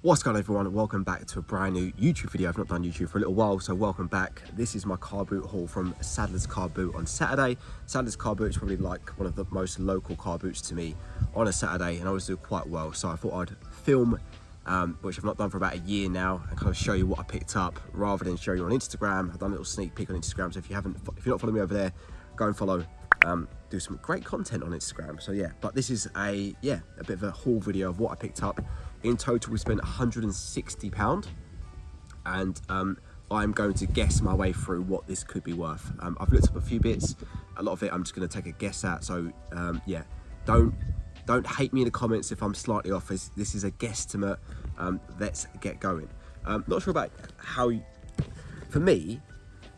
What's going on, everyone? Welcome back to a brand new YouTube video. I've not done YouTube for a little while, so welcome back. This is my car boot haul from Sadler's Car Boot on Saturday. Sadler's Car Boot is probably like one of the most local car boots to me on a Saturday, and I always do quite well. So I thought I'd film, which I've not done for about a year now, and kind of show you what I picked up rather than show you on Instagram. I've done a little sneak peek on Instagram, so if you're not following me over there, go and follow. Do some great content on Instagram. So yeah, but this is a bit of a haul video of what I picked up. In total, we spent £160, and I'm going to guess my way through what this could be worth. I've looked up a few bits. A lot of it I'm just going to take a guess at. So yeah, don't hate me in the comments if I'm slightly off. This is a guesstimate. Let's get going. Not sure about how. For me,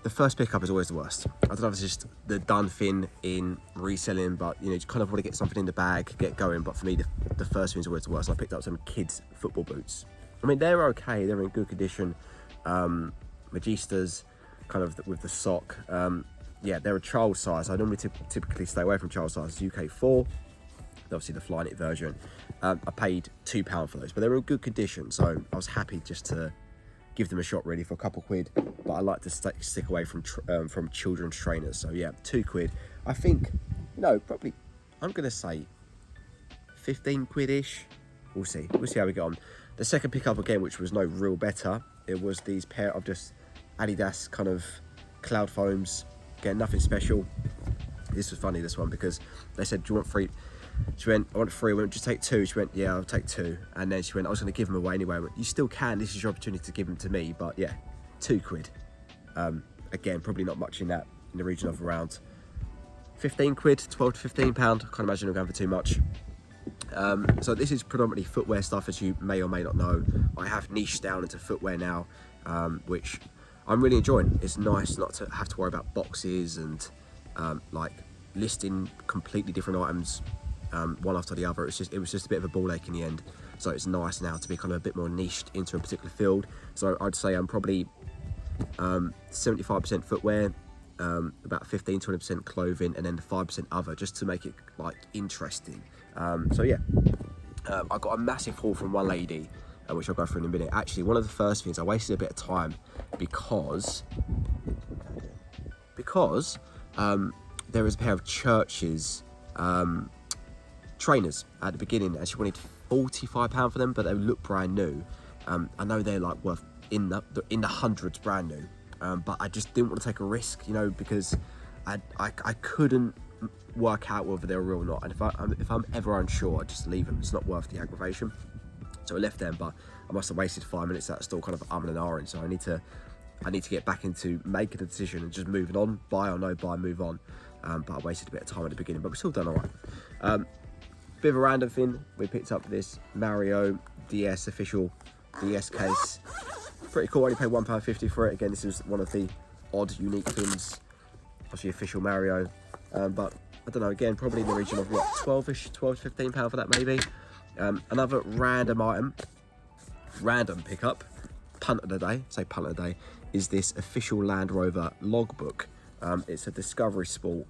the first pickup is always the worst. I don't know if it's just the done thing in reselling, but you know, you kind of want to get something in the bag, get going. But for me, the first thing is always the worst. I picked up some kids' football boots. I mean, they're okay. They're in good condition. Magistas, kind of with the sock. Yeah, they're a child size. I normally typically stay away from child size. UK 4, obviously the Flyknit version. I paid £2 for those, but they were in good condition. So I was happy just to give them a shot really for a couple quid, but I like to stick away from children's trainers. So yeah, £2. I think, probably, I'm gonna say 15 quid-ish. We'll see how we get on. The second pickup again, which was no real better, it was these pair of just Adidas kind of cloud foams. Again, nothing special. This was funny, this one, because they said, do you want free? She went, I want 3. I went, just take 2. She went, yeah, I'll take 2. And then she went, I was going to give them away anyway. I went, you still can. This is your opportunity to give them to me. But yeah, £2. Again, probably not much in the region of around 15 quid, 12 to £15. I can't imagine I'm going for too much. So this is predominantly footwear stuff, as you may or may not know. I have niched down into footwear now, which I'm really enjoying. It's nice not to have to worry about boxes and like listing completely different items one after the other. It was just a bit of a ball ache in the end. So it's nice now to be kind of a bit more niched into a particular field. So I'd say I'm probably 75% footwear, about 15-20% clothing, and then 5% other, just to make it like interesting. So yeah, I got a massive haul from one lady, which I'll go through in a minute. Actually, one of the first things, I wasted a bit of time because there was a pair of Church's trainers at the beginning, and she wanted £45 for them, but they look brand new. I know they're like worth in the hundreds brand new, but I just didn't want to take a risk, because I couldn't work out whether they're real or not. And if I'm ever unsure, I just leave them. It's not worth the aggravation. So I left them, but I must have wasted 5 minutes. That's still kind of and ahhing. So I need to get back into making a decision and just moving on. Buy or no buy, move on. But I wasted a bit of time at the beginning, but we've still done all right. Bit of a random thing, we picked up this Mario DS official DS case. Pretty cool. I only paid £1.50 for it. Again, this is one of the odd, unique things. Obviously official Mario, but I don't know. Again, probably in the region of what, 12 to £15 for that maybe. Another random pickup, punt of the day, is this official Land Rover logbook. It's a Discovery Sport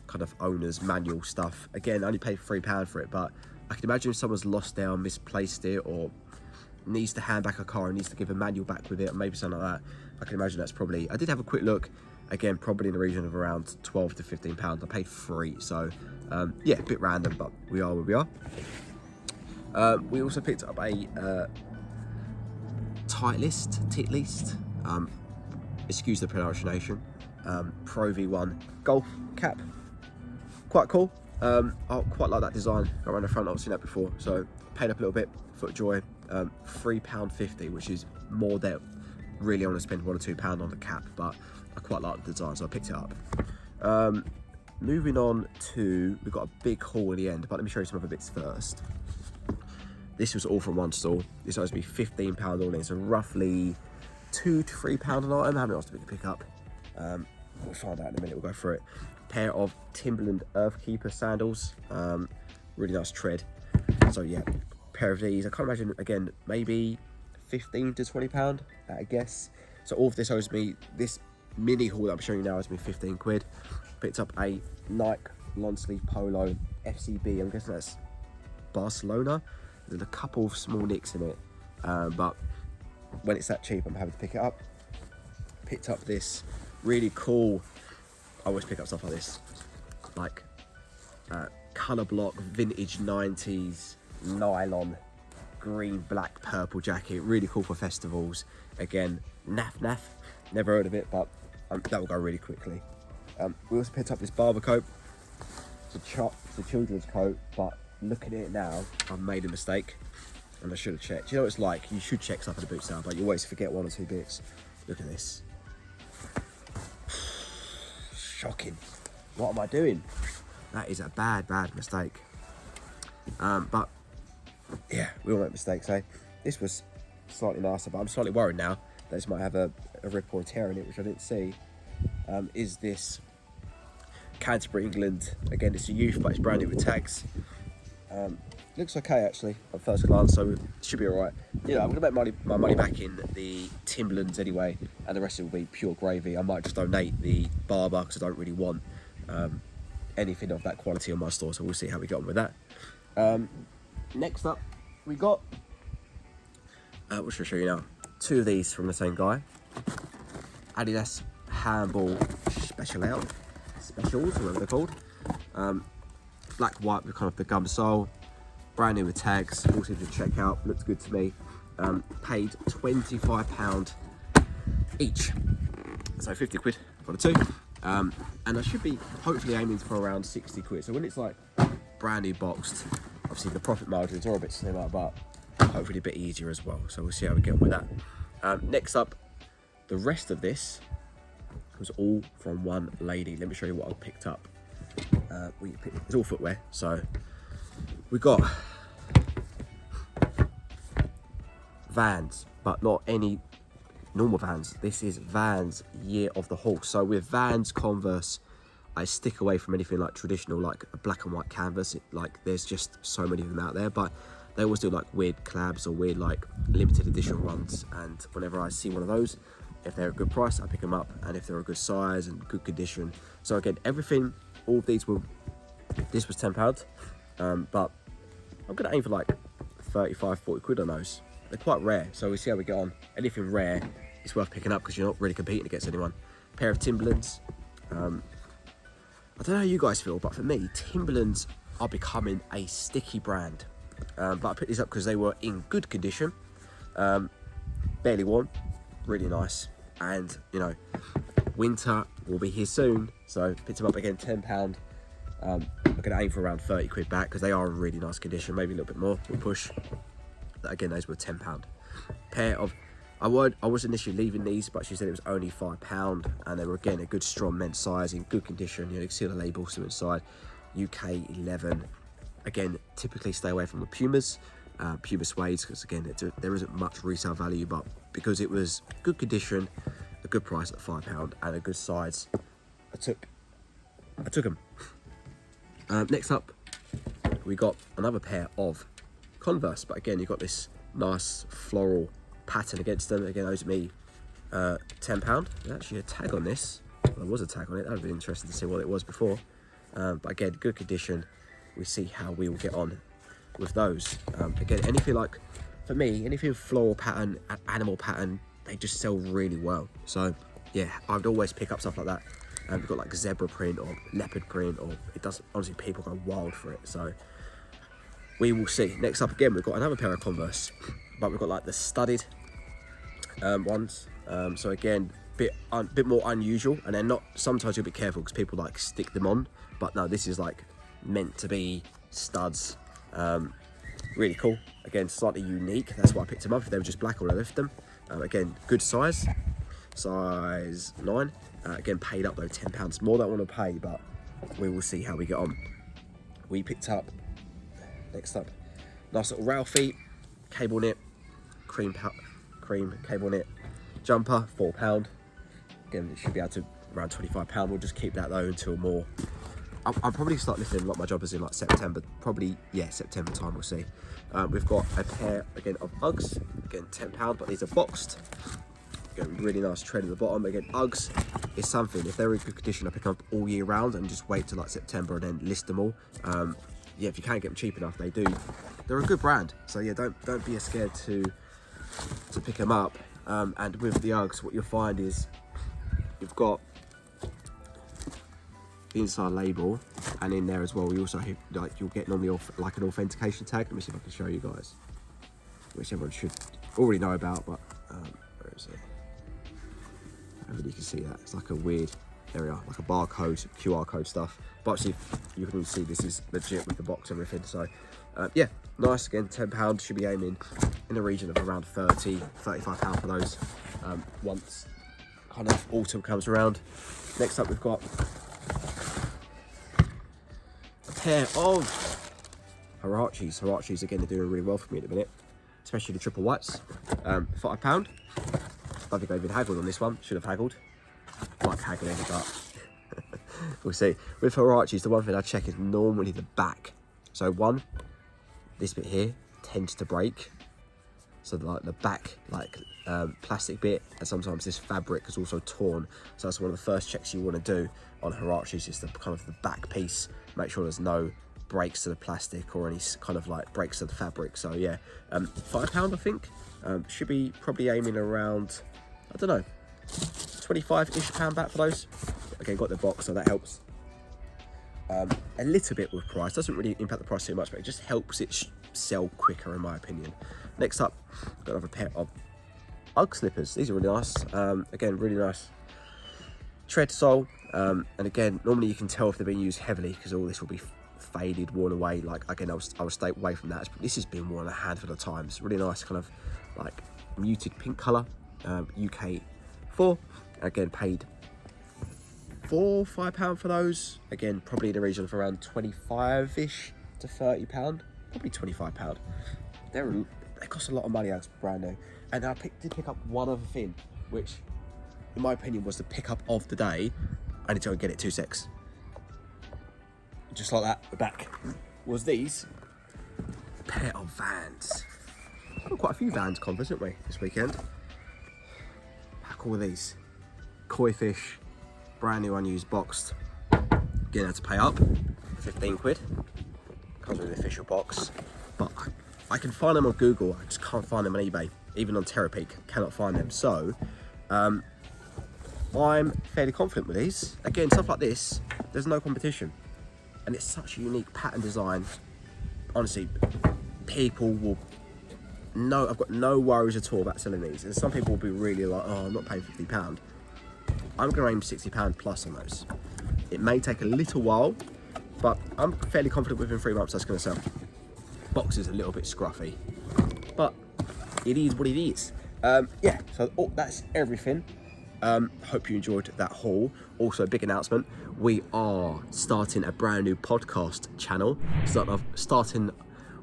kind of owner's manual stuff. Again, I only paid £3 for it, but I can imagine if someone's lost it or misplaced it, or needs to hand back a car and needs to give a manual back with it, or maybe something like that. I can imagine that's probably, I did have a quick look, again, probably in the region of around 12 to £15. I paid 3, so yeah, a bit random, but we are where we are. We also picked up a Titleist, excuse the pronunciation, Pro V1 golf cap. Quite cool. I quite like that design around the front. I've seen that before, so paid up a little bit. FootJoy, £3.50, which is more than really I want to spend £1 or £2 on the cap, but I quite like the design, so I picked it up. Moving on to, we've got a big haul in the end, but let me show you some other bits first. This was all from one store. This was to be £15 all in, so roughly £2 to £3 an item. How many else did we pick up? We'll find out in a minute. We'll go through it. Pair of Timberland Earthkeeper sandals. Really nice tread. So yeah, pair of these. I can't imagine, again, maybe £15 to £20, I guess. So all of this owes me, this mini haul that I'm showing you now owes me 15 quid. Picked up a Nike long sleeve polo FCB. I'm guessing that's Barcelona. There's a couple of small nicks in it, but when it's that cheap, I'm happy to pick it up. Picked up this really cool, I always pick up stuff like this, like colour block, vintage 90s, nylon, green, black, purple jacket, really cool for festivals. Again, naff, never heard of it, but that will go really quickly. We also picked up this barber coat. It's a children's coat, but looking at it now, I've made a mistake, and I should have checked. You know what it's like? You should check stuff at the boot sale, but you always forget one or two bits. Look at this. Shocking. What am I doing? That is a bad mistake. But yeah, we all make mistakes, eh? This was slightly nicer, but I'm slightly worried now that this might have a rip or a tear in it, which I didn't see. Is this Canterbury, England? Again, it's a youth, but it's brand new with tags. Looks okay actually at first glance, so it should be all right. You know, I'm gonna make my money back in the Timberlands anyway, and the rest of it will be pure gravy. I might just donate the barber because I don't really want anything of that quality on my store, so we'll see how we get on with that. Next up, we got what should I show you now? Two of these from the same guy. Adidas handball specials, whatever they're called. Black white with kind of the gum sole, brand new with tags, all seems to check out, looks good to me. Paid £25 each, so 50 quid for the two. And I should be hopefully aiming for around 60 quid. So when it's like brand new boxed, obviously the profit margins are a bit slimmer, but hopefully a bit easier as well. So we'll see how we get on with that. Next up, the rest of this was all from one lady. Let me show you what I picked up. It's all footwear, so we got Vans, but not any normal Vans. This is Vans Year of the Horse. So with Vans, Converse, I stick away from anything like traditional, like a black and white canvas. Like there's just so many of them out there, but they always do like weird collabs or weird like limited edition runs. And whenever I see one of those, if they're a good price, I pick them up, and if they're a good size and good condition. So again, everything, all of these were, this was £10, but I'm gonna aim for like 35, 40 quid on those. They're quite rare, so we'll see how we get on. Anything rare is worth picking up because you're not really competing against anyone. Pair of Timberlands. I don't know how you guys feel, but for me, Timberlands are becoming a sticky brand. But I picked these up because they were in good condition, barely worn, really nice, and you know, winter will be here soon, so picked them up again, £10. I'm gonna aim for around 30 quid back because they are in really nice condition, maybe a little bit more, we'll push. Again, those were £10. Pair of, I was initially leaving these, but she said it was only £5, and they were again a good strong men's size in good condition. You know, you can see the label still inside. UK 11. Again, typically stay away from the Pumas, Puma suedes, because again there isn't much resale value, but because it was good condition, a good price at £5 and a good size, I took them. Next up, we got another pair of Converse, but again you've got this nice floral pattern against them. Again, those are me £10. There's actually a tag on this. Well, there was a tag on it. That would be interesting to see what it was before. But again, good condition. We see how we will get on with those. Again, anything like, for me, anything floral pattern, animal pattern, they just sell really well. So yeah, I'd always pick up stuff like that. We've got like zebra print or leopard print, or it does, honestly, people go wild for it. So we will see. Next up, again, we've got another pair of Converse, but we've got like the studded ones. So again, bit more unusual, and they're not, sometimes you'll be careful because people like stick them on, but no, this is like meant to be studs. Really cool. Again, slightly unique, that's why I picked them up. If they were just black, I would have left them. Again, good size 9. Again, paid up though, £10 more than I want to pay, but we will see how we get on. We picked up, next up, nice little Ralphie cable knit, cream cable knit jumper, £4. Again, it should be able to around £25. We'll just keep that though until more. I'll probably start lifting a lot of my jobbers in like September, probably, yeah, September time, we'll see. We've got a pair again of Uggs, again £10, but these are boxed. Again, really nice tread at the bottom. Again, Uggs is something, if they're in good condition, I pick up all year round and just wait till like September and then list them all. yeah, if you can't get them cheap enough, they're a good brand. So yeah, don't be scared to pick them up. And with the Uggs, what you'll find is you've got the inside label, and in there as well, you also you'll get normally like an authentication tag. Let me see if I can show you guys, which everyone should already know about, but where is it? Hopefully you can see that. It's like a weird area, like a barcode, QR code stuff. But actually, you can see this is legit with the box and everything. So yeah, nice. Again, £10, should be aiming in the region of around £30–35 for those once kind of autumn comes around. Next up, we've got a pair of Huaraches. Huaraches, again, they're doing really well for me at the minute, especially the triple whites. £5. I think I even haggled on this one. Should have haggled. Like haggling, but we'll see. With Huaraches, the one thing I check is normally the back. So one, this bit here tends to break. So like the back, like plastic bit, and sometimes this fabric is also torn. So that's one of the first checks you want to do on Huaraches, is the kind of the back piece. Make sure there's no breaks to the plastic or any kind of like breaks to the fabric. So yeah, £5 I think. Should be probably aiming around, I don't know, 25-ish pound back for those. Again, got the box, so that helps a little bit with price. Doesn't really impact the price too much, but it just helps it sell quicker, in my opinion. Next up, got another pair of Ugg slippers. These are really nice. Again, really nice tread sole. And again, normally you can tell if they've been used heavily because all this will be faded, worn away. Like again, I will stay away from that. This has been worn a handful of times. Really nice, kind of like muted pink colour. UK 4. Again, paid £4–5 for those. Again, probably in the region of around 25-ish to £30. Probably £25. They cost a lot of money as brand new. And I did pick up one other thing, which in my opinion was the pickup of the day. I need to go and get it, 2 secs. Just like that, the back was these pair of Vans. Got quite a few Vans Converse, haven't we, this weekend? How cool are these? Koi fish, brand new unused boxed. Again, I had to pay up, 15 quid. Comes with the official box. But I can find them on Google, I just can't find them on eBay. Even on Terapeak, cannot find them. So, I'm fairly confident with these. Again, stuff like this, there's no competition. And it's such a unique pattern design. Honestly, people will know, I've got no worries at all about selling these. And some people will be really like, oh, I'm not paying £50. I'm gonna aim £60 plus on those. It may take a little while, but I'm fairly confident within 3 months that's gonna sell. Box is a little bit scruffy, but it is what it is. Yeah, so that's everything. Hope you enjoyed that haul. Also, a big announcement. We are starting a brand new podcast channel. Starting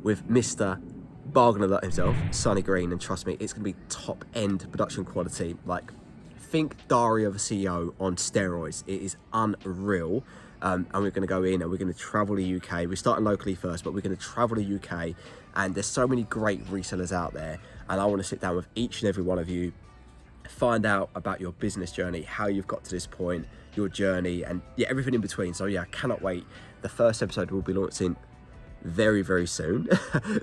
with Mr. Bargain Alert himself, Sonny Green, and trust me, it's gonna be top end production quality. Like, think Diary of a CEO on steroids. It is unreal. And we're going to go in and we're going to travel the UK. We're starting locally first, but we're going to travel the UK. And there's so many great resellers out there. And I want to sit down with each and every one of you, find out about your business journey, how you've got to this point, your journey, and yeah, everything in between. So yeah, I cannot wait. The first episode will be launching very, very soon.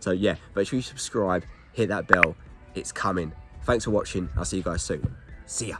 So yeah, make sure you subscribe, hit that bell. It's coming. Thanks for watching. I'll see you guys soon. See ya.